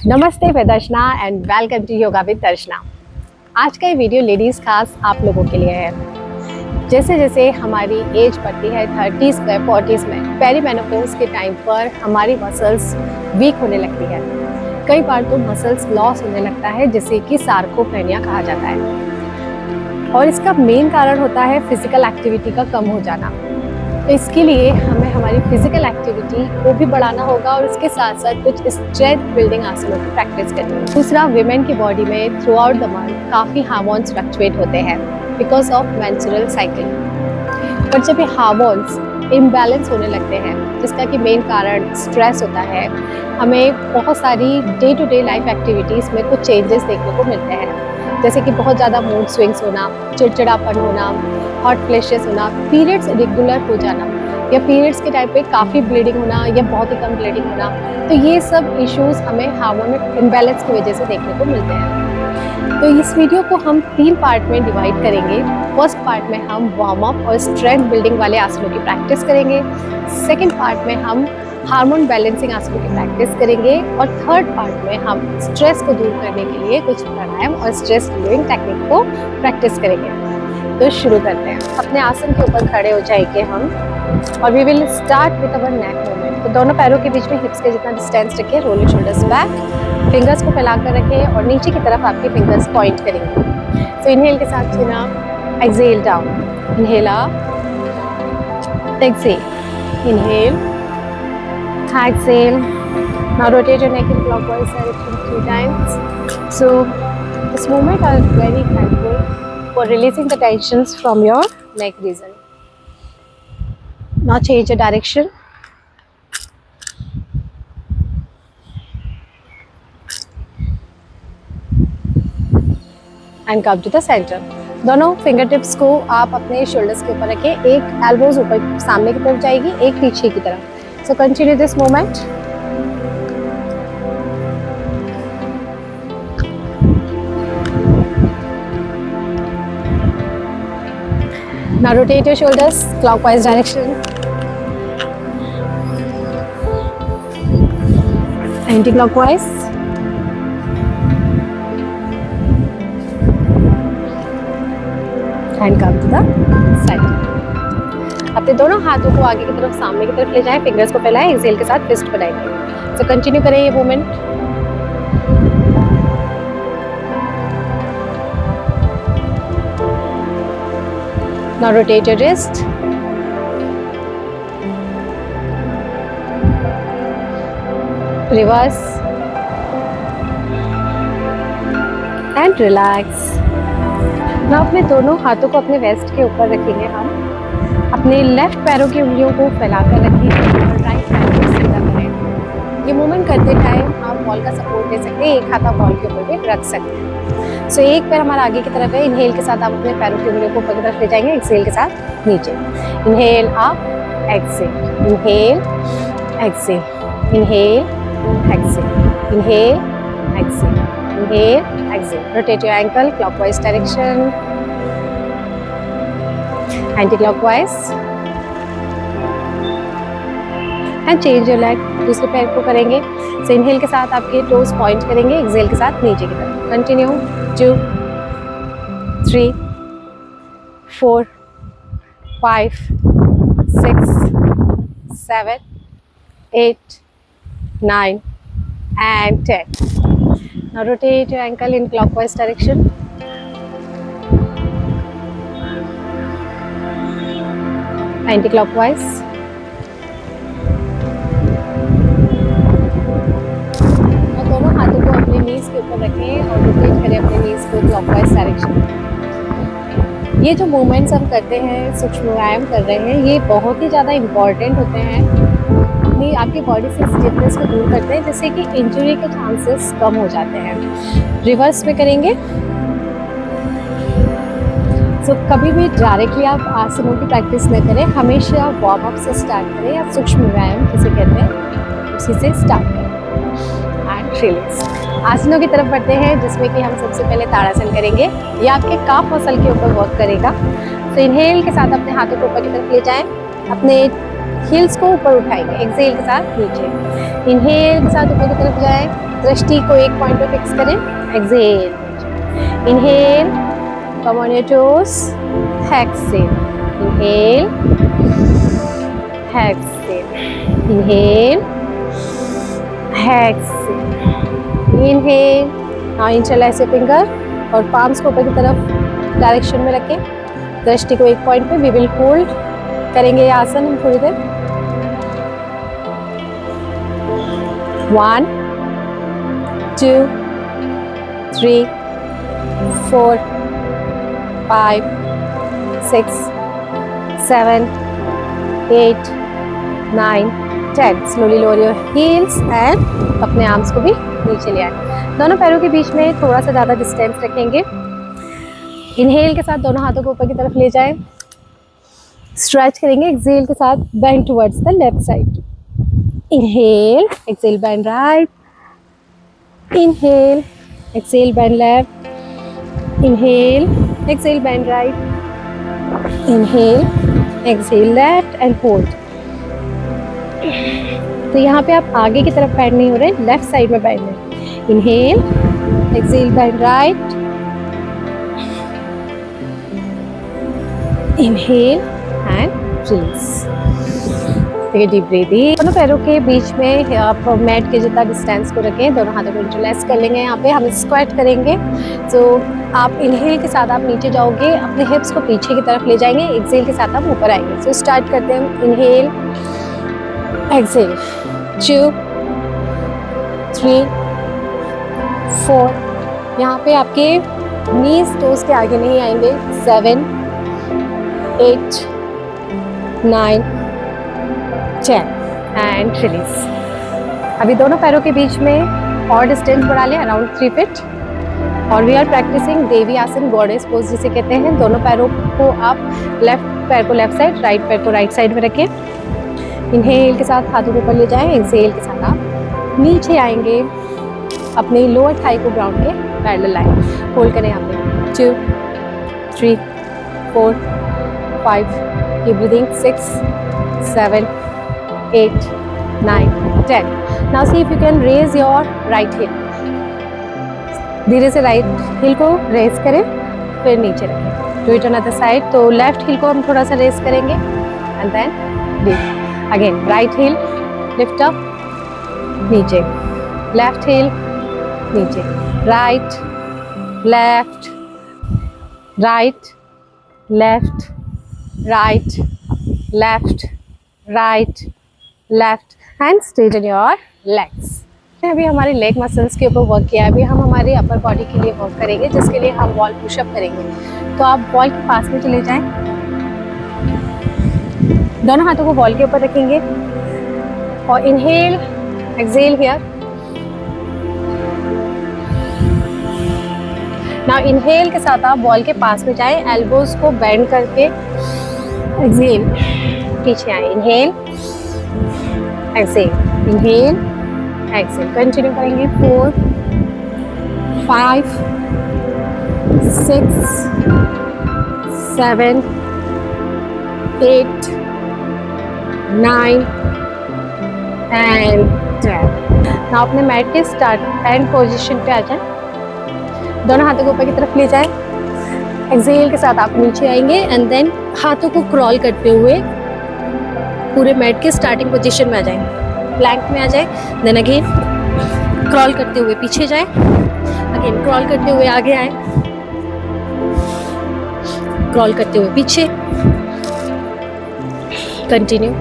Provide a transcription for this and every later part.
नमस्ते, मैं Darshana and welcome to yoga with Darshana. आज का ये वीडियो लेडीज़ खास आप लोगों के लिए है। जैसे जैसे हमारी एज बढ़ती है 30s में 40s में, पेरीमेनोपॉज के टाइम पर हमारी मसल्स वीक होने लगती है। कई बार तो मसल्स लॉस होने लगता है, जिसे कि सार्कोपेनिया कहा जाता है। और इसका मेन कारण होता है फिजिकल एक्टिविटी का कम हो जाना। तो इसके लिए हमें हमारी फिजिकल एक्टिविटी को भी बढ़ाना होगा और इसके साथ साथ कुछ स्ट्रेंथ बिल्डिंग आसनों की प्रैक्टिस करनी है। दूसरा, विमेन की बॉडी में थ्रू आउट द मंथ काफ़ी हार्मोन्स फ्लक्चुएट होते हैं बिकॉज ऑफ मेंस्ट्रुअल साइकिल। पर जब ये हार्मोन्स इम्बैलेंस होने लगते हैं, जिसका कि मेन कारण स्ट्रेस होता है, हमें बहुत सारी day to day life activities में कुछ चेंजेस देखने को मिलते हैं, जैसे कि बहुत ज़्यादा मूड स्विंग्स होना, चिड़चिड़ापन होना, हॉट फ्लैशेस होना, पीरियड्स इरेगुलर हो जाना, या पीरियड्स के टाइम पे काफ़ी ब्लीडिंग होना या बहुत ही कम ब्लीडिंग होना। तो ये सब इश्यूज हमें हार्मोनल इम्बैलेंस की वजह से देखने को मिलते हैं। तो इस वीडियो को हम 3 पार्ट में डिवाइड करेंगे। फर्स्ट पार्ट में हम वार्म अप और स्ट्रेंथ बिल्डिंग वाले आसनों की प्रैक्टिस करेंगे। सेकेंड पार्ट में हम हार्मोन बैलेंसिंग आसनों की प्रैक्टिस करेंगे। और थर्ड पार्ट में हम स्ट्रेस को दूर करने के लिए कुछ प्राणायाम और स्ट्रेस रिलीविंग टेक्निक को प्रैक्टिस करेंगे। तो शुरू करते हैं। अपने आसन के ऊपर खड़े हो जाएंगे हम, और we will start with our neck movement. तो दोनों पैरों के बीच में हिप्स के जितना डिस्टेंस रखें, roll your shoulders back, fingers को फैलाकर रखें और नीचे की तरफ आपके फिंगर्स पॉइंट करेंगे। सो इनहेल के साथ चिन up, exhale down, inhale up, exhale, inhale, exhale. Now rotate your neck in clockwise direction 3 times. So this movement are very helpful for releasing the tensions from your neck region. Now change the direction. And come to the center. दोनों finger tips को आप अपने shoulders के ऊपर रखें। एक elbows ऊपर सामने की तरफ जाएगी, एक पीछे की तरफ। So continue this movement. Now rotate your shoulders clockwise direction, anti-clockwise, and come to the center. अपने दोनों हाथों को आगे की तरफ सामने की तरफ ले जाएं, फिंगर्स को फैलाएं, एक्सहेल के साथ फिस्ट बनाएंगे। सो कंटिन्यू करें ये movement. Now rotate your wrist, reverse and relax. Now अपने दोनों हाथों को अपने वेस्ट के ऊपर रखेंगे। हम अपने लेफ्ट पैरों की उंगलियों को फैलाकर रखिए और राइट पैर को सीधा करें। ये मूवमेंट करते टाइम आप वॉल का सपोर्ट ले सकते हैं, एक हाथ आप वॉल के ऊपर भी रख सकते हैं। सो एक पैर हमारा आगे की तरफ है। इनहेल के साथ आप अपने पैरों की उंगलियों को ऊपर की तरफ ले जाएंगे, एक्सहेल के साथ नीचे। Inhale up, exhale, inhale, exhale, inhale, exhale, inhale, exhale, inhale, exhale. Rotate your ankle clockwise direction, anti-clockwise, and change your leg. दूसरे पैर को करेंगे। सो इनहेल के साथ आपके टोज पॉइंट करेंगे, एक्सहेल के साथ नीचे की तरफ। Continue 2 3 4 5 6 7 8 9 and 10. Now rotate your ankle in clockwise direction. Anti-clockwise. और दोनों हाथों को अपने नीज के ऊपर रखें और रोटेट करें अपने नीज को क्लॉकवाइज डायरेक्शन। ये जो मूवमेंट्स हम करते हैं, सूक्ष्म व्यायाम कर रहे हैं, ये बहुत ही ज़्यादा इम्पॉर्टेंट होते हैं। अपनी आपकी बॉडी से स्टिफनेस को दूर करते हैं, जिससे कि इंजरी के चांसेस कम हो जाते हैं। रिवर्स में करेंगे। तो कभी भी डायरेक्टली आप आसनों की प्रैक्टिस न करें, हमेशा वार्म अप से स्टार्ट करें या सूक्ष्म व्यायाम जिसे कहते हैं, उसी से स्टार्ट करें एंड रिलीज। आसनों की तरफ बढ़ते हैं, जिसमें कि हम सबसे पहले ताड़ासन करेंगे। ये आपके काफ मसल के ऊपर वर्क करेगा। तो इनहेल के साथ अपने हाथों को ऊपर की तरफ ले जाएं, अपने हील्स को ऊपर उठाएंगे, एक्सहेल के साथ नीचे, इनहेल के साथ ऊपर की तरफ जाएं, दृष्टि को एक पॉइंट पे फिक्स करें, exhale, inhale, come on your toes, exhale, inhale, exhale, inhale, exhale, inhale. Now interlace your finger और पाम्स को ऊपर की तरफ डायरेक्शन में रखें, दृष्टि को एक पॉइंट पे, वी विल होल्ड करेंगे ये आसन हम थोड़ी देर। 1 2 3 4 5 6 7 8 9 10। Slowly lower your heels and अपने आर्म्स को भी नीचे ले आए। दोनों पैरों के बीच में थोड़ा सा ज़्यादा डिस्टेंस रखेंगे। इनहेल के साथ दोनों हाथों को ऊपर की तरफ ले जाएं, स्ट्रेच करेंगे। एक्सेल के साथ bend towards the left side. Inhale, exhale, bend right, inhale, exhale, bend left, inhale, exhale, bend right, inhale, exhale, left and hold. तो यहाँ पे आप आगे की तरफ बेंड नहीं हो रहे, लेफ्ट साइड में बेंड है। Inhale, exhale, bend right, inhale and release. Deep breathing. दोनों पैरों के बीच में आप मैट के जितना डिस्टेंस को रखें, दोनों हाथों को इंटरलैस कर लेंगे। यहाँ पे हम स्क्वाट करेंगे। तो आप इनहेल के साथ आप नीचे जाओगे, अपने हिप्स को पीछे की तरफ ले जाएंगे, एक्सेल के साथ आप ऊपर आएंगे। तो स्टार्ट करते हैं। Inhale, exhale, 2 3 4। यहाँ पे आपके नीज टोस के आगे नहीं आएंगे। 7 8 9 10 एंड रिलीज। अभी दोनों पैरों के बीच में और डिस्टेंस बढ़ा लें, अराउंड 3 फीट। और वी आर प्रैक्टिसिंग देवी आसन, गॉडेस पोज जिसे कहते हैं। दोनों पैरों को आप लेफ्ट पैर को लेफ्ट साइड, राइट पैर को राइट साइड में रखें। इनहेल के साथ हाथों को ऊपर ले जाएं, एक्सेल के साथ आप नीचे आएंगे, अपने लोअर थाई को ग्राउंड के पैरेलल लाइन होल्ड करें। यहाँ पे 2 3 4 5, keep breathing, 6 7 8 9 10। Now see if you can raise your right heel. धीरे से राइट हिल को रेज करें, फिर नीचे रखें। Do it on other side. तो लेफ्ट हिल को हम थोड़ा सा रेज करेंगे and then deep again. Right heel lift up, नीचे, लेफ्ट हिल नीचे, right left, right left, right left, right left and straighten your legs। अभी हमारे लेग मसल्स के ऊपर वर्क किया है। अभी हम हमारे अपर बॉडी के लिए वर्क करेंगे, जिसके लिए हम वॉल पुशअप करेंगे। तो आप वॉल के पास में चले जाएं, दोनों हाथों को वॉल के ऊपर रखेंगे और inhale, exhale here. Now inhale के साथ आप वॉल के पास में जाएं, एल्बोज को बेंड करके एक्सेल, पीछे आए। Inhale, exhale, inhale, exhale. Continue करेंगे। 4 5 6 7 8 9 एंड 10। नाउ अपने मैट के स्टार्ट एंड पोजीशन पे आ जाएं, दोनों हाथों को ऊपर की तरफ ले जाएं। एक्सेल के साथ आप नीचे आएंगे एंड देन हाथों को क्रॉल करते हुए पूरे मैट के स्टार्टिंग पोजीशन में आ जाएं, प्लैंक में आ जाएं। देन अगेन क्रॉल करते हुए पीछे जाएं, अगेन क्रॉल करते हुए आगे आए, क्रॉल करते हुए पीछे। कंटिन्यू।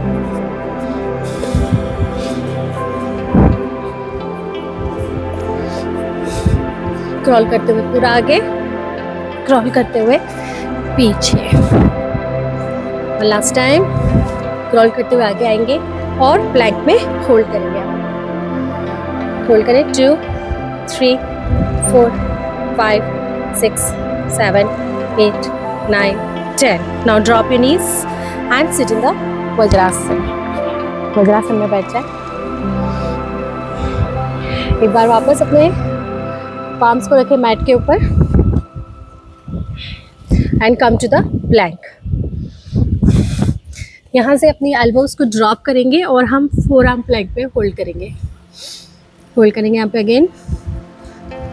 क्रॉल करते हुए पूरा आगे, क्रॉल करते हुए पीछे। और लास्ट टाइम क्रॉल करते हुए आगे आएंगे और प्लैंक में होल्ड करेंगे। आप होल्ड करें। 2 3 4 5 6 7 8 9 10। Now drop your knees and sit in the vajrasana. Vajrasana में बैठ जाए। एक बार वापस अपने पाम्स को रखें मैट के ऊपर and come to the plank. यहाँ से अपनी एल्बोज को ड्रॉप करेंगे और हम फोर आर्म प्लैंक पे होल्ड करेंगे। होल्ड करेंगे यहाँ पे अगेन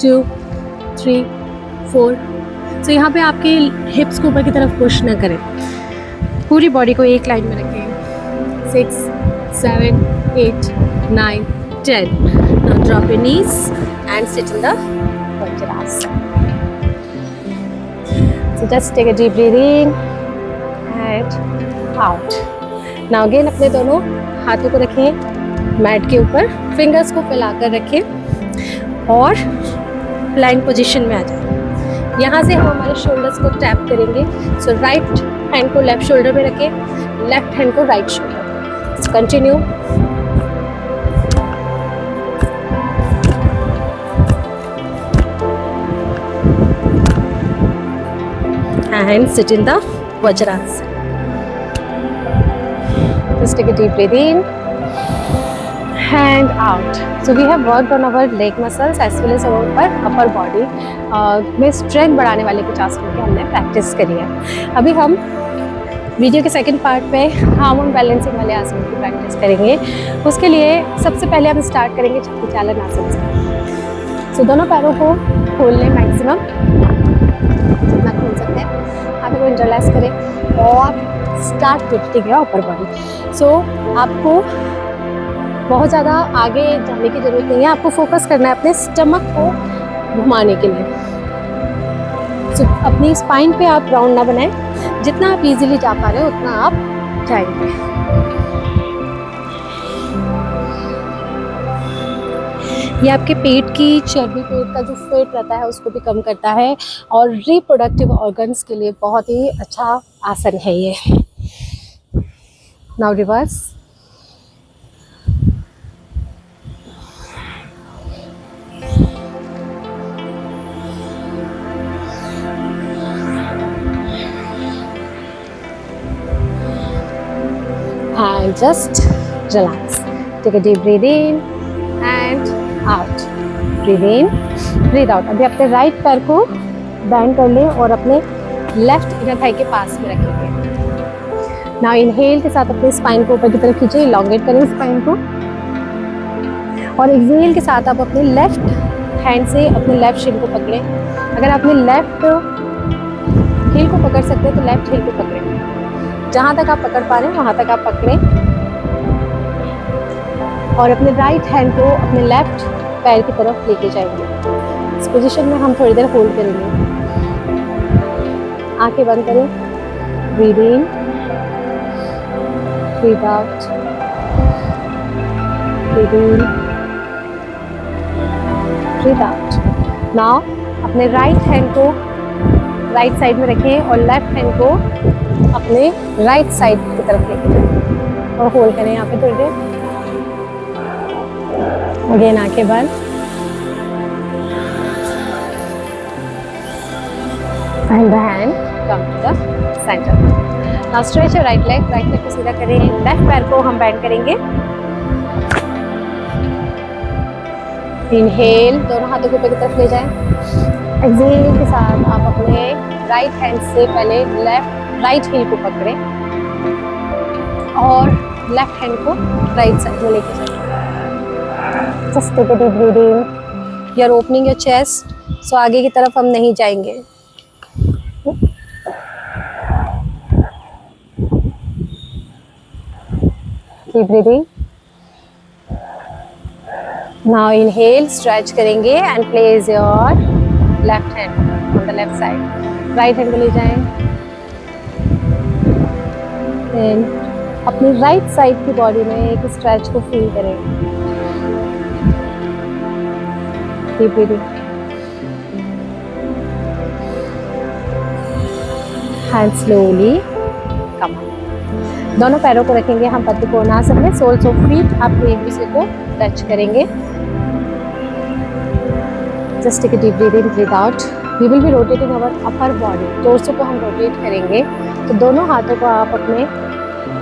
2 3 4। सो यहाँ पे आपके हिप्स को ऊपर की तरफ पुश ना करें, पूरी बॉडी को एक लाइन में रखें। 6 7 8 9 10। Now drop your knees and sit in the Vajrasana. So just take a deep breath in and out. Now again अपने दोनों हाथों को रखें मैट के ऊपर, फिंगर्स को फैलाकर रखें और प्लैंक पोजीशन में आ जाए। यहाँ से हम हमारे शोल्डर्स को टैप करेंगे। सो राइट हैंड को लेफ्ट शोल्डर में रखें, लेफ्ट हैंड को right shoulder. So continue. And sit in the Vajrasana. Just take a deep breath in and out. So we have worked on our leg muscles as well as our upper body. में strength बढ़ाने वाले कुछ आसनों की हमने practice करी है। अभी हम वीडियो के सेकंड पार्ट पे हार्मोन बैलेंसिंग वाले आसनों की प्रैक्टिस करेंगे। उसके लिए सबसे पहले हम स्टार्ट करेंगे चक्की चालन आसन से। So दोनों पैरों को खोल लें मैक्सिमम जितना खोल सकते हैं। हाथों को इंटरलैस करें और स्टार्ट लिफ्टिंग है अपर बॉडी। सो आपको बहुत ज़्यादा आगे जाने की ज़रूरत नहीं है, आपको फोकस करना है अपने स्टमक को घुमाने के लिए। सो अपनी स्पाइन पे आप राउंड ना बनाएं, जितना आप इजीली जा पा रहे हो उतना आप जाएंगे। ये आपके पेट की चर्बी, पेट का जो फैट रहता है उसको भी कम करता है और रिप्रोडक्टिव ऑर्गन्स के लिए बहुत ही अच्छा आसन है ये। Now reverse. And just relax. Take a deep breath in and out. Breathe in, breathe out. अभी अपने राइट पैर को बैंड कर लें और अपने लेफ्ट इनर थाई के पास में रखेंगे। नाउ इनहेल के साथ अपने स्पाइन को ऊपर की तरफ खींचे, इलॉन्गेट करें स्पाइन को और एक्सहेल के साथ आप अपने लेफ्ट हैंड से अपने लेफ्ट शिन को पकड़ें। अगर आपने लेफ्ट हील को पकड़ सकते हैं तो लेफ्ट हील को पकड़ें, जहाँ तक आप पकड़ पा रहे हैं वहाँ तक आप पकड़ें और अपने राइट हैंड को अपने लेफ्ट पैर की तरफ लेके जाएंगे। इस पोजीशन में हम थोड़ी देर होल्ड करेंगे। आंखें बंद करें, breathe in, breathe out, breathe in, breathe out. Now अपने राइट हैंड को राइट साइड में रखें और लेफ्ट हैंड को अपने राइट साइड की तरफ लेके जाएं और होल्ड करें यहाँ पे थोड़ी देर। अगेन आंखें बंद and the hand come to the centre. Now stretch your right leg को सीधा करें, लेफ्ट पैर को हम बेंड करेंगे। इनहेल, दोनों हाथों को ऊपर की तरफ ले जाएं। एक्सहेल के साथ आप अपने राइट हैंड से पहले राइट हील को पकड़ें और लेफ्ट हैंड को राइट साइड में लेके जाएं। Just take a deep breath in. You are opening your chest. So आगे की तरफ हम नहीं जाएंगे। Keep breathing. Now inhale, stretch करेंगे and place your left hand on the left side. Right hand को ले जाएं। Then अपनी राइट साइड की बॉडी में एक स्ट्रेच को फील करें। Keep breathing. And slowly come up. दोनों पैरों को रखेंगे हम पद्म कोणासन में। सोल्स ऑफ फीट आप एक दूसरे को टच करेंगे। Just take a deep breath in, breathe out. We will be rotating our upper body. Torso को हम रोटेट करेंगे। तो दोनों हाथों को आप अपने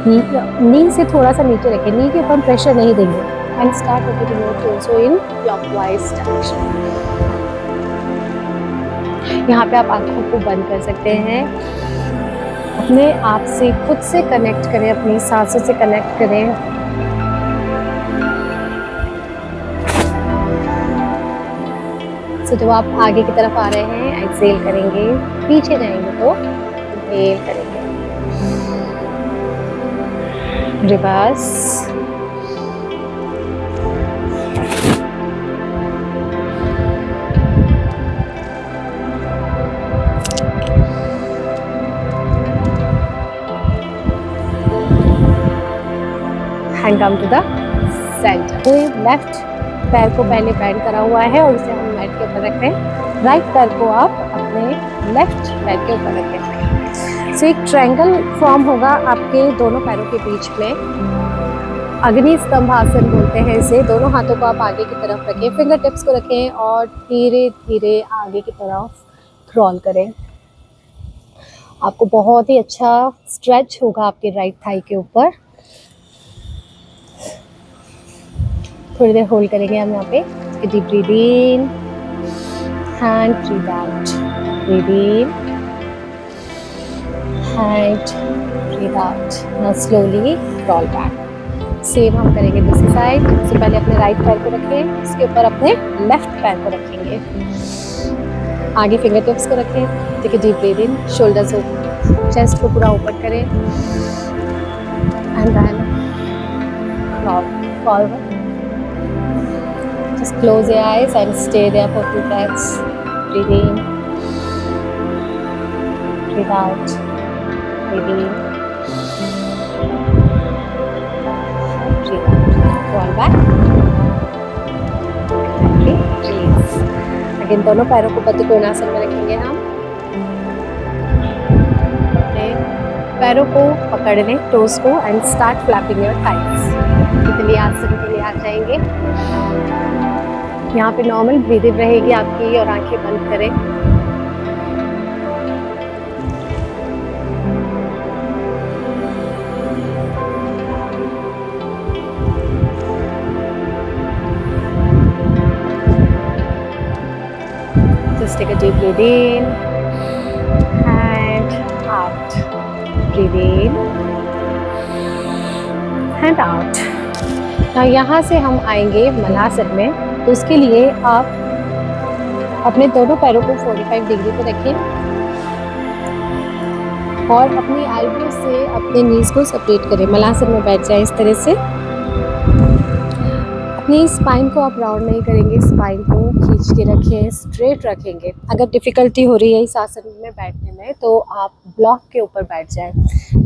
नी से थोड़ा सा नीचे रखें, नी के ऊपर प्रेशर नहीं देंगे। And start rotating your torso in clockwise direction. यहाँ पे आप आंखों को बंद कर सकते हैं, अपने आप से खुद से कनेक्ट करें, अपनी सांसों से कनेक्ट करें। सो जब आप आगे की तरफ आ रहे हैं एक्सेल करेंगे, पीछे जाएंगे तो इनहेल करेंगे, reverse, hand come to the centre. तो लेफ्ट पैर को पहले बेंड करा हुआ है और उसे हम मैट के ऊपर रख रहे हैं। राइट पैर को आप अपने लेफ्ट पैर के ऊपर रखें। सो एक ट्रायंगल फॉर्म होगा आपके दोनों पैरों के बीच में। अग्नि स्तंभ आसन बोलते हैं इसे। दोनों हाथों को आप आगे की तरफ रखें, फिंगर टिप्स को रखें और धीरे धीरे आगे की तरफ क्रॉल करें। आपको बहुत ही अच्छा स्ट्रेच होगा आपके राइट थाई के ऊपर। थोड़ी देर होल्ड करेंगे हम यहाँ पे। Deep breathe in and breathe out, breathe in and breathe out. Now slowly crawl back. Same हम करेंगे दूसरी साइड। सबसे पहले अपने राइट पैर को रखें, उसके ऊपर अपने लेफ्ट पैर को रखेंगे। आगे फिंगर टिप्स को रखें। ठीक है, डीप ब्रीद इन, शोल्डर्स ऊपर, चेस्ट को पूरा ऊपर करें and then crawl forward. Just close your eyes and stay there for 2 breaths. Breathe in, breathe out, breathe in, breathe out. Fall back. Okay, release. Again, दोनों पैरों को बद्धकोणासन में रखेंगे हम। अपने पैरों को पकड़ लें, टोस को, and start flapping your thighs. तितली आसन के लिए आ जाएंगे। यहाँ पे नॉर्मल ब्रीदिंग रहेगी आपकी और आंखें बंद करें। Just take a deep breath in and out. Breathe in and out. now यहाँ से हम आएंगे मलासन में। तो उसके लिए आप अपने दोनों पैरों को 45 डिग्री पे रखें और अपनी आईब्रो से अपने नीज को सेपरेट करें। मलासन में बैठ जाएं इस तरह से। अपनी स्पाइन को आप राउंड नहीं करेंगे, स्पाइन को खींच के रखें, स्ट्रेट रखेंगे। अगर डिफ़िकल्टी हो रही है इस आसन में बैठने में तो आप ब्लॉक के ऊपर बैठ जाएं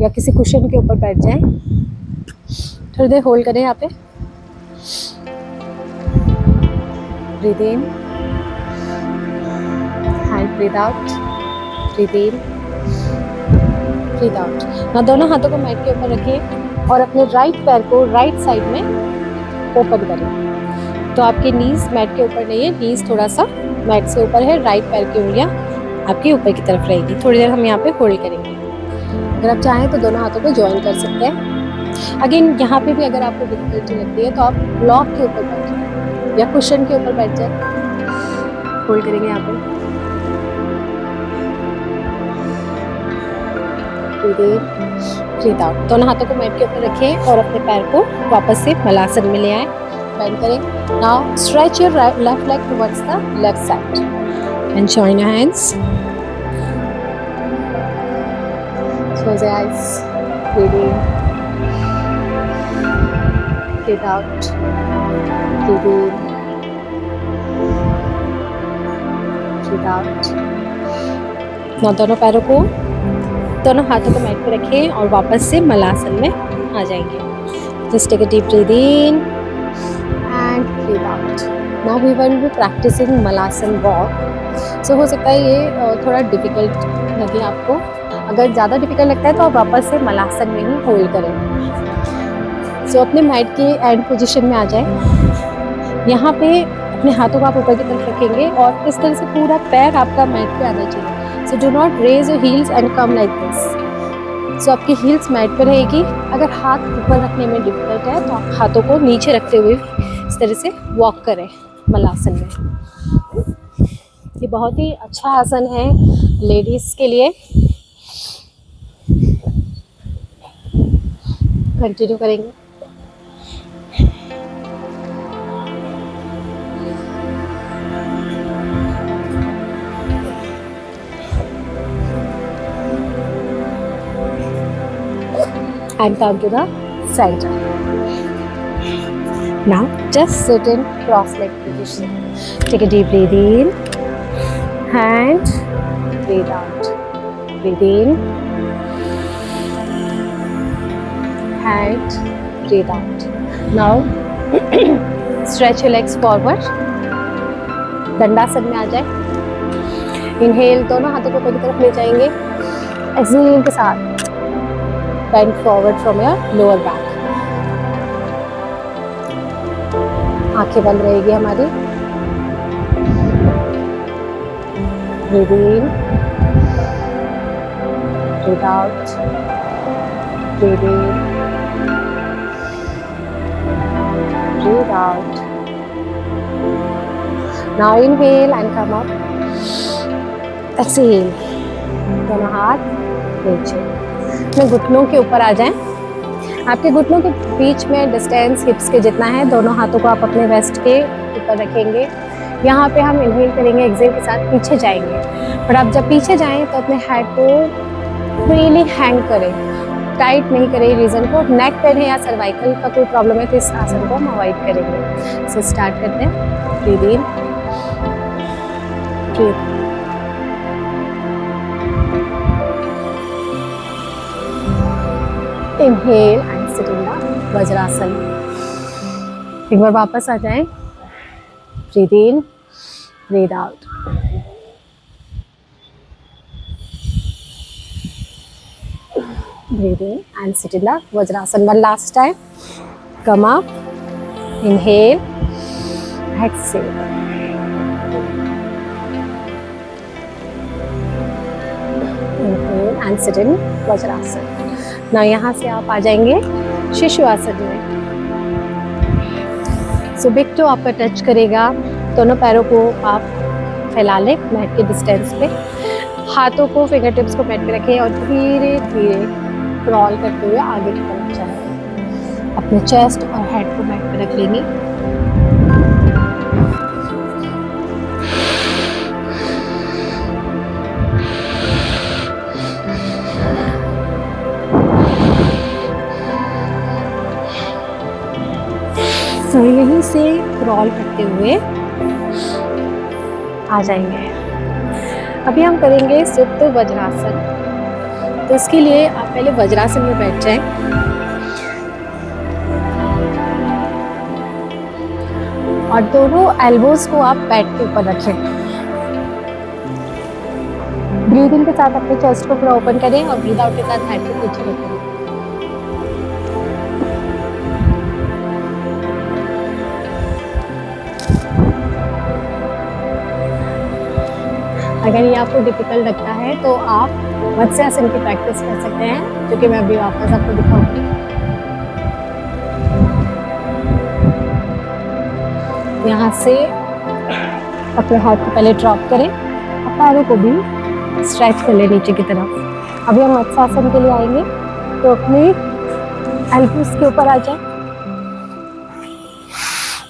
या किसी कुशन के ऊपर बैठ जाएं। थोड़ी देर होल्ड करें यहाँ पे। Breathe in and breathe out, breathe in, breathe out. now दोनों हाथों को मैट के ऊपर रखें और अपने राइट पैर को राइट साइड में ओपन करें। तो आपकी नीज मैट के ऊपर नहीं है, नीज थोड़ा सा मैट से ऊपर है। राइट पैर की उंगलियां आपकी ऊपर की तरफ रहेगी। थोड़ी देर हम यहाँ पे होल्ड करेंगे। अगर आप चाहें तो दोनों हाथों को ज्वाइन कर सकते हैं। अगेन यहाँ पे भी अगर आपको डिफिकल्टी लगती है तो आप ब्लॉक के ऊपर बैठ जाए या कुशन के ऊपर बैठ जाए। होल्ड करेंगे यहाँ पे। Breathe out. दोनों हाथों को मैट के ऊपर रखें और अपने पैर को वापस से मलासन में ले आए। बेंड करें। Now stretch your left leg towards the left side and join your hands. Close your eyes. Breathe in, breathe out, breathe in, breathe out. now दोनों पैरों को, दोनों हाथों को मैट पे रखें और वापस से मलासन में आ जाएंगे। Just take a deep breath in and breathe out. Now we will be practicing Malasana walk. So हो सकता है ये थोड़ा डिफिकल्ट लगे आपको। अगर ज़्यादा डिफिकल्ट लगता है तो आप वापस से मलासन में ही होल्ड करें। सो अपने मैट के एंड पोजीशन में आ जाएं। यहाँ पे अपने हाथों को आप ऊपर की तरफ रखेंगे और इस तरह से पूरा पैर आपका मैट पे आना चाहिए। So do not raise your heels and come like this. So आपकी हील्स मैट पे रहेगी। अगर हाथ ऊपर रखने में डिफिकल्ट है तो आप हाथों को नीचे रखते हुए इस तरह से वॉक करें मलासन में। ये बहुत ही अच्छा आसन है लेडीज़ के लिए। कंटिन्यू करेंगे। and come to the center. Now just sit in cross-leg position. Take a deep breath in and breathe out. Breathe in and breathe out. Now stretch your legs forward. दंडासन में आ जाए. Inhale, दोनों हाथों को ऊपर की तरफ ले जाएंगे. एक्सहेल के साथ bend forward from your lower back. आंखें बंद रहेगी हमारी. Breathe in, breathe out, breathe in, breathe out. Now inhale and come up. Exhale. दोनों हाथ नीचे. अपने घुटनों के ऊपर आ जाएं. आपके घुटनों के बीच में डिस्टेंस हिप्स के जितना है. दोनों हाथों को आप अपने वेस्ट के ऊपर रखेंगे. यहाँ पे हम इनहेल करेंगे, एक्सहेल के साथ पीछे जाएंगे. पर आप जब पीछे जाएं तो अपने हेड को फ्रीली हैंग करें, टाइट नहीं करें रीजन को. नेक पेन है या सर्वाइकल का कोई प्रॉब्लम है तो इस आसन को हम अवॉइड करेंगे. सो स्टार्ट करते हैं. Breathe in, breathe. Inhale and sit in the vajrasana. एक बार वापस आ जाएं. Breathe in, breathe out. Breathe in and sit in the vajrasan. One last time. Come up. Inhale. Exhale. Inhale and sit in vajrasan. Now यहाँ से आप आ जाएंगे शिशु आसन में. सो बिग टो आपका टच करेगा. दोनों पैरों को आप फैला लें मैट के डिस्टेंस पे. हाथों को, फिंगर टिप्स को मैट पे रखें और धीरे धीरे क्रॉल करते हुए आगे की तरफ जाएं. अपने चेस्ट और हेड को मैट पे रख लेंगे. तो यहीं से क्रॉल करते हुए आ जाएंगे. अभी हम करेंगे सुप्त वज्रासन. तो इसके लिए आप पहले वज्रासन में बैठ जाएं. और दोनों एल्बोज को आप पैड के ऊपर रखें. ब्रीथ इन के साथ अपने चेस्ट को पूरा ओपन करें और ब्रीथ आउट के साथ हेड को पीछे रखें. अगर ये आपको डिफिकल्ट लगता है तो आप मत्स्यासन की प्रैक्टिस कर सकते हैं, जो कि मैं अभी वापस आपको दिखाऊंगी. यहाँ से अपने हाथ को पहले ड्रॉप करें और पैरों को भी स्ट्रेच कर लें नीचे की तरफ. अभी हम मत्स्यासन के लिए आएंगे तो अपने एल्बोस के ऊपर आ जाए.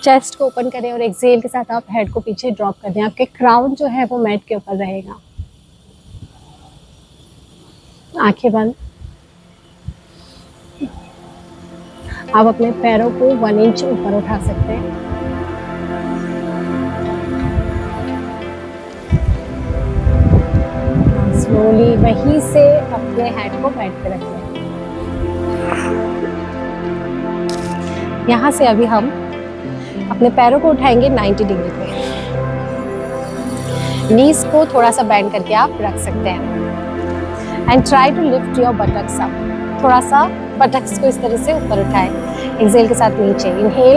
चेस्ट को ओपन करें और एक्सहेल के साथ आप हेड को पीछे ड्रॉप कर दें. आपके क्राउन जो है वो मैट के ऊपर रहेगा. आंखें बंद. आप अपने पैरों को 1 इंच ऊपर उठा सकते हैं. स्लोली वहीं से अपने हेड को मैट पे रखें. यहाँ से अभी हम अपने पैरों को उठाएंगे 90 डिग्री पे. नीज को थोड़ा सा बेंड करके आप रख सकते हैं. And try to lift your buttocks up. थोड़ा सा बटक्स को इस तरह से ऊपर उठाएं. एक्सहेल के साथ नीचे. Inhale,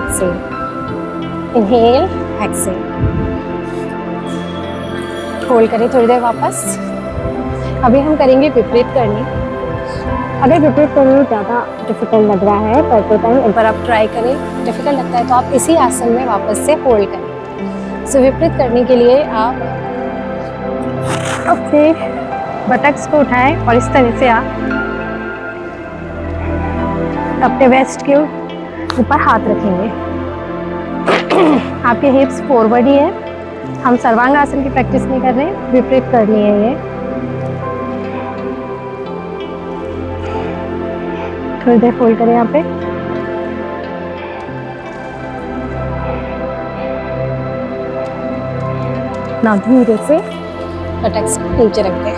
exhale, inhale, exhale. Hold करें थोड़ी देर वापस. अभी हम करेंगे विपरीत करनी. अगर विपरीत करना ज़्यादा डिफिकल्ट लग रहा है करते टाइम, एक बार आप ट्राई करें. डिफिकल्ट लगता है तो आप इसी आसन में वापस से होल्ड करें. सो विपरीत करने के लिए आप अपने बटक्स को उठाएं और इस तरह से आप अपने वेस्ट के ऊपर हाथ रखेंगे. आपके हिप्स फॉरवर्ड ही है. हम सर्वांग आसन की प्रैक्टिस नहीं कर रहे हैं, विपरीत करनी है ये. थोड़ी देर फोल्ड करें यहाँ पे। ना धीरे से बटक्स नीचे रखते हैं।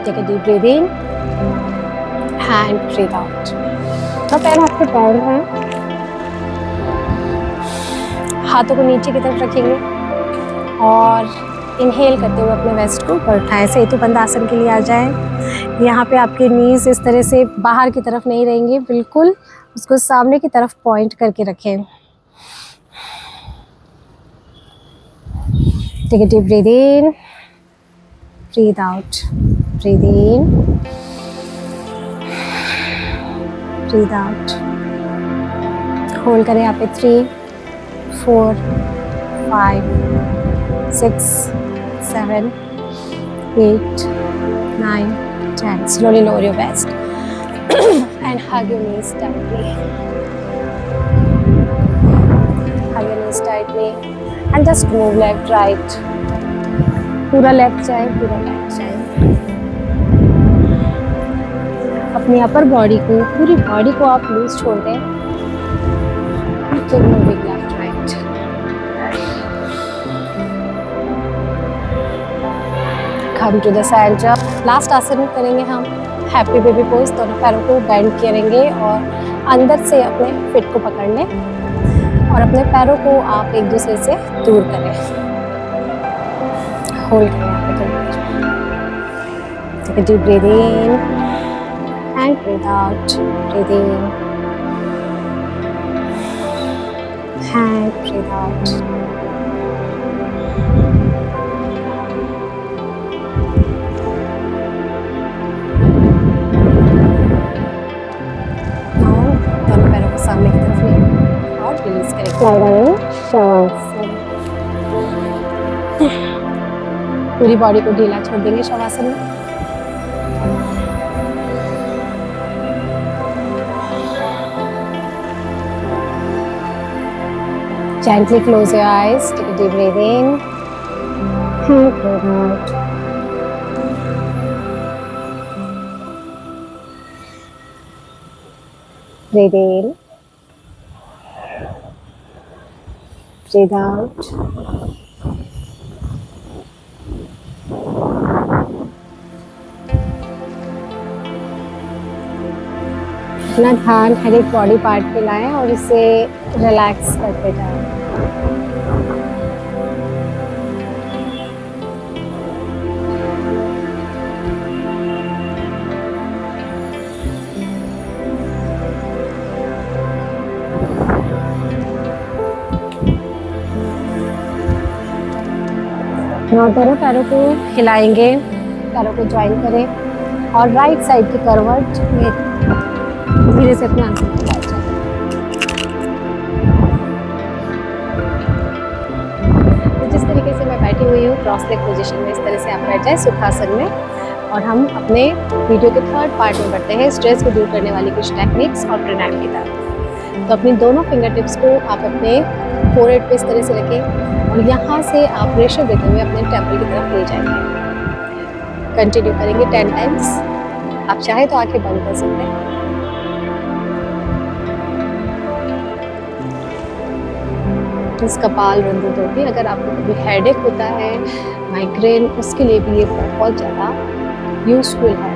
Take a deep breath in and breathe out. तो पैर आपके पैर हैं, हाथों को नीचे की तरफ रखेंगे और इनहेल करते हुए अपने वेस्ट को ऊपर उठाएं। सेतुबंध आसन के लिए आ जाएं। यहाँ पे आपके नीज इस तरह से बाहर की तरफ नहीं रहेंगे, बिल्कुल उसको सामने की तरफ पॉइंट करके रखें। Take a deep breath in, breathe out, breathe in, breathe out. Hold करें यहाँ पे 3, 4, 5, 6, 7, 8, 9, 10. Slowly lower your waist and hug your knees tightly. Hug your knees tightly and just move left, right. पूरा left जाए, पूरा right जाए। अपनी upper body को, पूरी बॉडी को आप लूज छोड़ दें। Keep moving left, right. Come to the center. Last आसन करेंगे हम हैप्पी बेबी पोज। दोनों पैरों को बेंड करेंगे और अंदर से अपने फिट को पकड़ लें और अपने पैरों को आप एक दूसरे से दूर करें। होल्ड करें यहाँ पे थोड़ी देर। Take a deep breath in and breathe out, breathe in and breathe out. दोनों पैरों को सामने की तरफ लें और रिलीज करें। पूरी बॉडी को ढीला छोड़ देंगे शवासन में। Gently close your eyes. Take a deep breath in and breathe out. Breathe in. Breathe out. अपना ध्यान हर एक बॉडी पार्ट पे लाएं और इसे रिलैक्स करते जाएं। दोनों पैरों को हिलाएंगे, पैरों को ज्वाइन करें और राइट साइड की करवट में धीरे से अपने आंसू को लाए जाए। तो जिस तरीके से मैं बैठी हुई हूँ क्रॉस लेग पोजीशन में, इस तरह से आप बैठ जाए सुखासन में। और हम अपने वीडियो के थर्ड पार्ट में बढ़ते हैं, स्ट्रेस को दूर करने वाली कुछ टेक्निक्स और प्राणायाम की तरफ। तो अपनी दोनों फिंगर टिप्स को आप अपने फोरहेड पे इस तरह से रखें और यहाँ से आप प्रेशर देते हुए अपने टेम्पल की तरफ ले जाएंगे। कंटिन्यू करेंगे 10 टाइम्स। आप चाहे तो आंखें बंद कर सकते हैं। कपाल रंधित होती है। अगर आपको कभी हेडेक होता है, माइग्रेन, उसके लिए भी ये बहुत ज़्यादा यूजफुल है।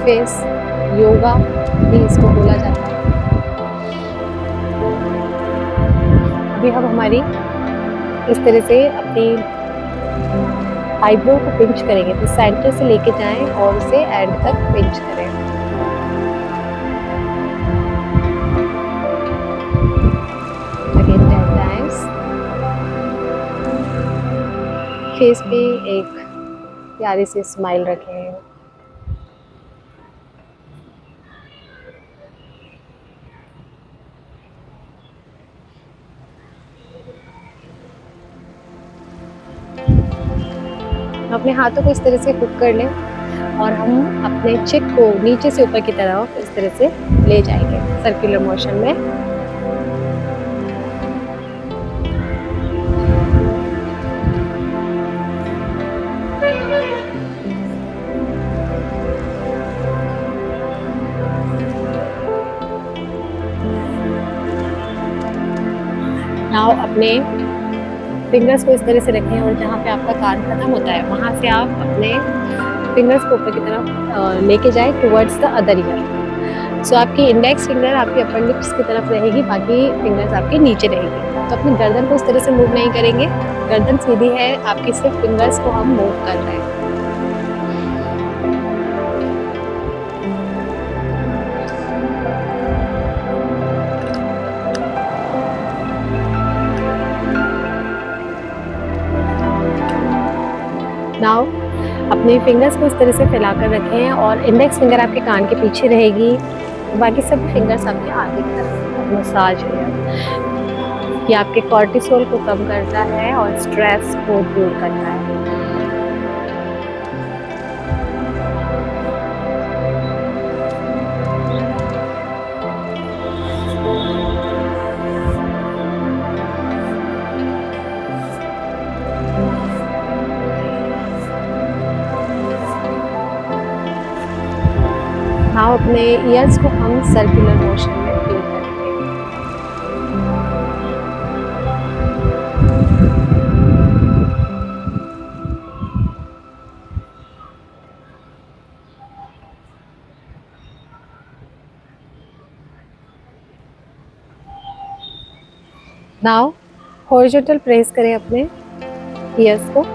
फेस योगा भी इसको बोला जाता है। अभी हम हमारी इस तरह से अपनी आईब्रो को पिंच करेंगे। तो सेंटर से लेके जाएं और उसे एंड तक पिंच करें। फेस पे एक प्यारी सी स्माइल रखें। अपने हाथों को इस तरह से हुक कर लें और हम अपने चिक को नीचे से ऊपर की तरफ इस तरह से ले जाएंगे सर्कुलर मोशन में। नाउ अपने फिंगर्स को इस तरह से रखें और जहाँ पे आपका कान खत्म होता है वहाँ से आप अपने फिंगर्स को ऊपर की तरफ लेके जाए टुवर्ड्स द अदर ईयर। सो आपकी इंडेक्स फिंगर आपकी अपर लिप्स की तरफ रहेगी, बाकी फिंगर्स आपके नीचे रहेगी। तो अपनी गर्दन को इस तरह से मूव नहीं करेंगे, गर्दन सीधी है आपकी, सिर्फ फिंगर्स को हम मूव कर रहे हैं। नाउ अपने फिंगर्स को इस तरह से फैलाकर रखें और इंडेक्स फिंगर आपके कान के पीछे रहेगी, बाकी सभी फिंगर्स आपके आगे की तरफ। मसाज है, ये आपके कॉर्टिसोल को कम करता है और स्ट्रेस को दूर करता है। हाँ, अपने ईयर्स को हम सर्कुलर मोशन में फील करेंगे। नाउ हॉरिजॉन्टल प्रेस करें अपने ईयर्स को।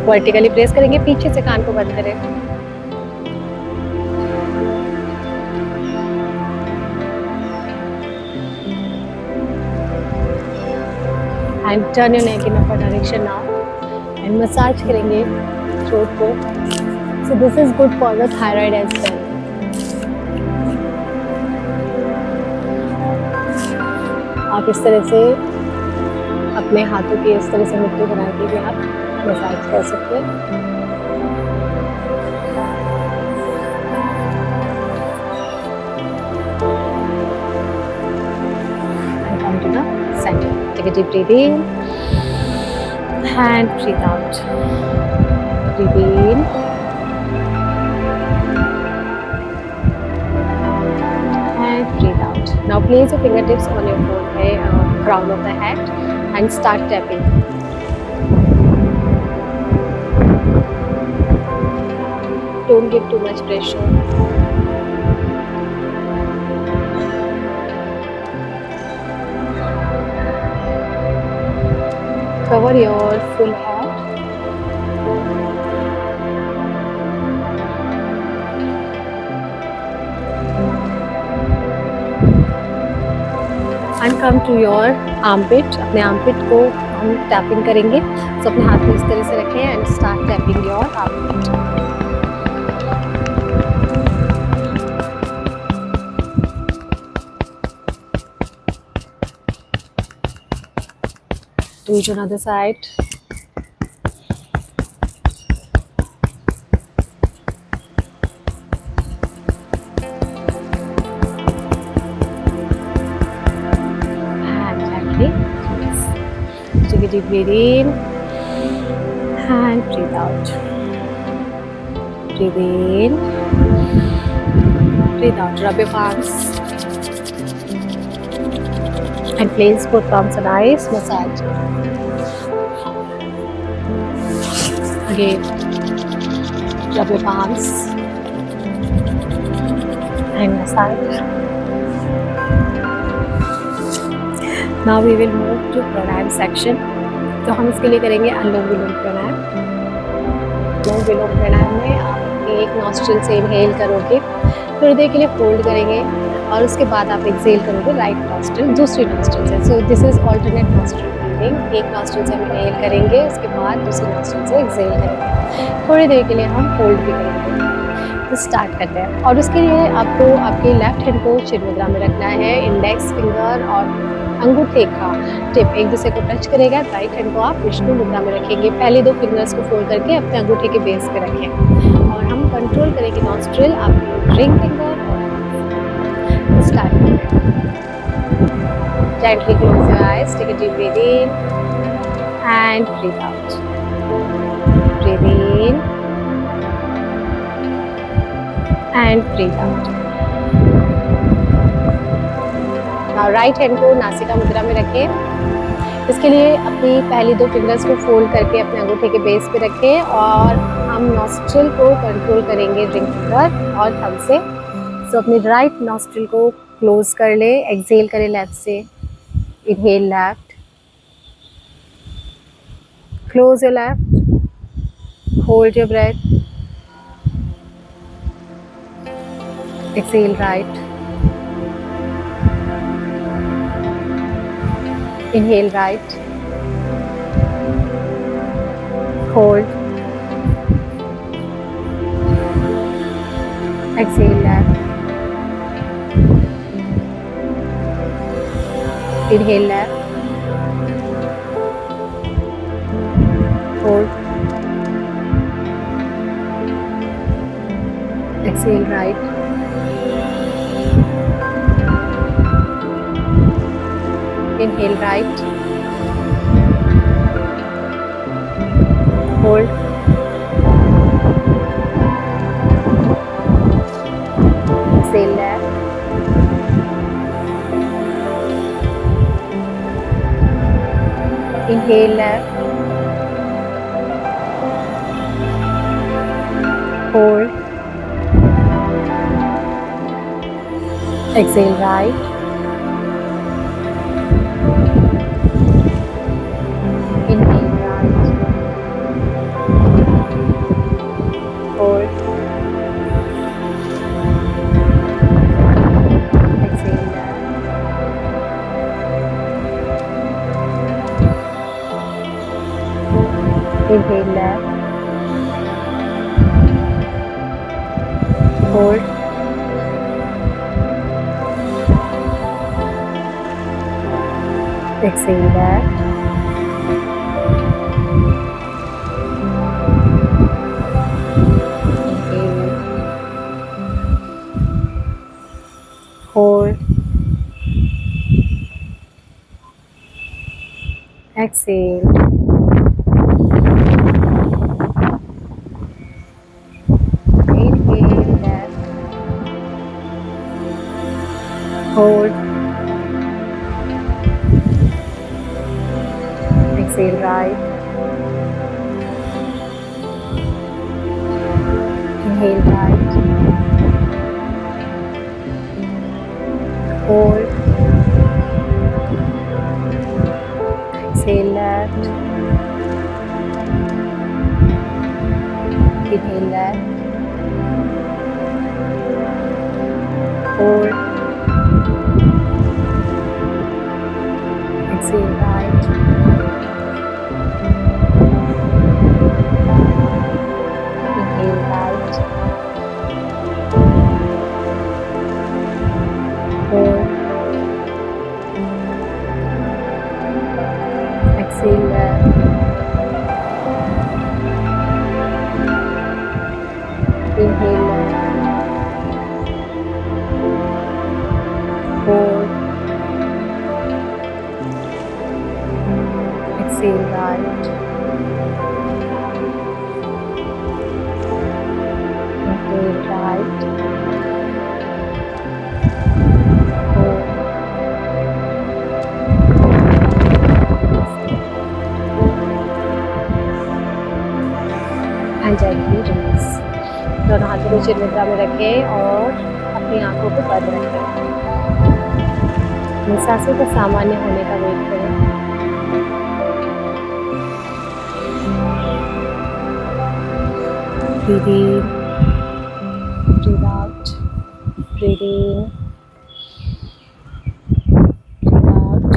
वर्टिकली प्रेस करेंगे, पीछे से कान को बंद करें। And turn your neck in upper direction now and massage करेंगे थ्रोट को। So this is good for the thyroid as well. आप इस तरह से अपने हाथों की इस तरह से मुट्ठी बना के भी आप मसाज कर सकते हैं। And come to the center. Take a deep breath in and breathe out. Breathe in and breathe out. Now place your fingertips on your forehead, crown of the head, and start tapping. Don't give too much pressure. Cover your full head. And come to your armpit. अपने armpit को हम tapping करेंगे। तो अपने हाथ को इस तरह से रखें and start tapping your armpit. Do it on the other side. And gently release. Take a deep breath in and breathe out. Breathe in, breathe out. Rub your palms. And place both palms on ice, massage. Again, rub your palms and massage. Now we will move to pranayam section. तो हम इसके लिए करेंगे अनुलोम विलोम प्राणायाम। अनुलोम विलोम प्राणायाम में आप एक nostril से inhale करोगे, थोड़ी देर के लिए होल्ड करेंगे और उसके बाद आप एक्सेल करोगे राइट नॉस्ट्रिल, दूसरी नॉस्ट्रिल से। सो this is alternate nostril breathing. एक नॉस्ट्रिल से हम इनहेल करेंगे, उसके बाद दूसरी नॉस्ट्रिल से एक्सेल करेंगे। थोड़ी देर के लिए हम होल्ड भी करेंगे। तो स्टार्ट करते हैं। और उसके लिए आपको आपके लेफ्ट हैंड को चिर मुद्रा में रखना है। इंडेक्स फिंगर और अंगूठे का टिप एक दूसरे को टच करेगा। राइट हैंड को आप विष्णु मुद्रा में रखेंगे। पहले दो फिंगर्स को फोल्ड करके अपने अंगूठे के बेस पे रखें और हम कंट्रोल करेंगे नॉस्ट्रिल, आपके रिंग फिंगर। स्टार्ट करते हैं। Gently close your eyes, take a deep breath in and breathe out. Breathe in and breathe out. Now right hand को नासिका मुद्रा में रखें। इसके लिए अपनी पहली 2 फिंगर्स को फोल्ड करके अपने अंगूठे के बेस पे रखें और हम नॉस्ट्रिल को कंट्रोल करेंगे रिंग फिंगर और थंब से। सो अपनी राइट नॉस्ट्रिल को क्लोज कर ले, एक्सहेल करें लेफ्ट से, inhale left, close your left, hold your breath, exhale right, inhale right, hold, exhale left, inhale left, hold, exhale right, inhale right, hold, exhale left, inhale left, hold, exhale right, inhale right, hold, exhale left, inhale left, hold, exhale left, inhale, hold, exhale, inhale left, hold, exhale right, inhale right, hold, exhale left, inhale left, hold, exhale right, inhale right, hold, exhale left, inhale left, hold, exhale right, inhale right, hold, and gently release. दोनों हाथों को चिर मुद्रा में रखें और अपनी आंखों को बंद रखें। सांसों का सामान्य होने का वेट करें। Breathe in, breathe out, breathe in, breathe out.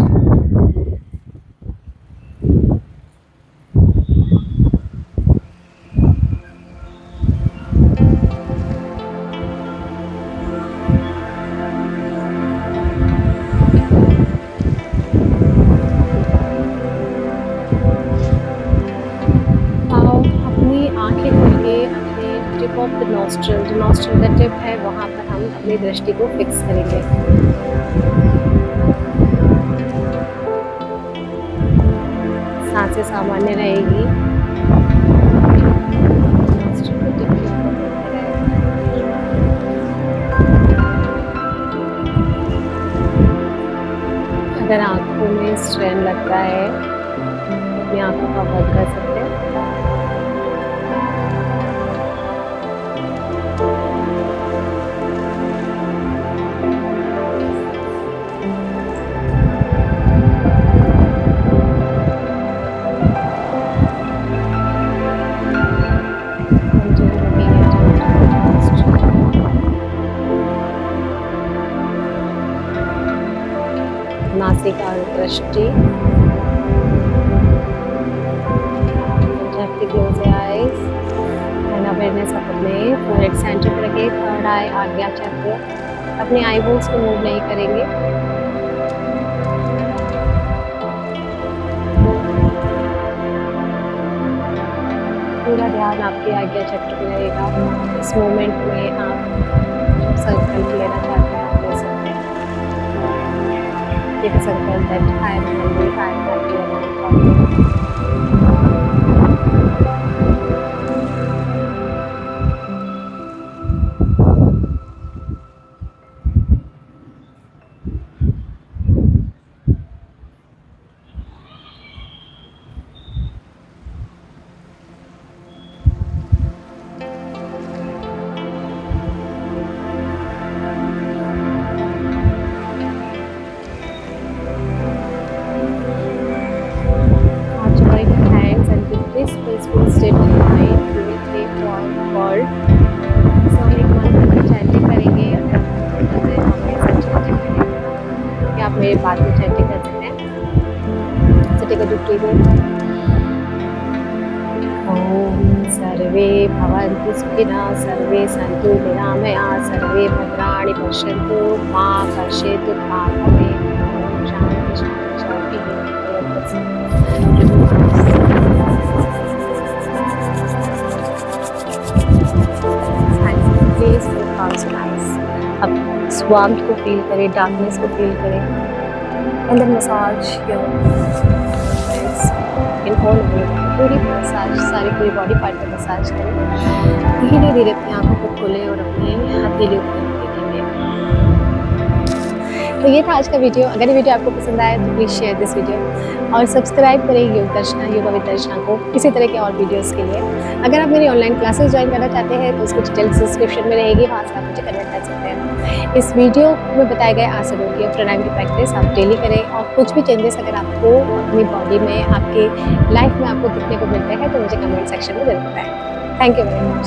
आंखें खोल के अपने टिप ऑफ द नॉस्ट्रल, जो नॉस्ट्रल का टिप है वहाँ पर हम अपनी दृष्टि को फिक्स करेंगे। सांसें सामान्य रहेगी। नॉस्ट्रल को टिप के ऊपर रखते रहें। स्ट्रेन लगता है, अपनी आंखों का बंद कर सकते हैं। नासिका और दृष्टि, gently close your eyes and awareness of अपने forehead center पे रखें। थर्ड आई आज्ञा चक्र, अपने आईबॉल्स को मूव नहीं करेंगे। पूरा ध्यान आपके आज्ञा चक्र पे रहेगा। इस मोमेंट में आप जो संकल्प लेना चाहते हैं आप ले सकते हैं। Take a संकल्प that I am healthy, I am happy and I am confident। This peaceful state of mind, we will pray for so एक मंत्र की चैंटिंग करेंगे। अगर हमेशा चैंटिंग करेंगे या आप मेरे बात में चैंटिंग कर सकते हैं। So take a deep breath in। ओम सर्वे भवन्तु सुखिनः, सर्वे सन्तु निरामयाः, सर्वे भद्राणि पश्यन्तु मा कश्चित् दुःखं भवेत्। ओम शांति शांति शांति। अब स्वाम्प को फील करें, डार्कनेस को फील करें and then massage your face in whole पूरी मसाज, सारी पूरी बॉडी पार्ट पे मसाज करें। धीरे धीरे अपनी आंखों को खोलें और अपनी हथेलियों को देखेंगे। तो ये था आज का वीडियो। अगर ये वीडियो आपको पसंद आया तो प्लीज़ शेयर दिस वीडियो और सब्सक्राइब करें योग दर्शना, योगा विद दर्शना को इसी तरह के और वीडियोस के लिए। अगर आप मेरी ऑनलाइन क्लासेस ज्वाइन करना चाहते हैं तो उसकी डिटेल्स डिस्क्रिप्शन में रहेगी, वहाँ से आप मुझे कनेक्ट कर सकते हैं। इस वीडियो में बताए गए आसनों की और प्राणायाम की प्रैक्टिस आप डेली करें और कुछ भी चेंजेस अगर आपको अपनी बॉडी में, आपके लाइफ में आपको दिखने को मिलते हैं तो मुझे कमेंट सेक्शन में जरूर बताएं। Thank you very much.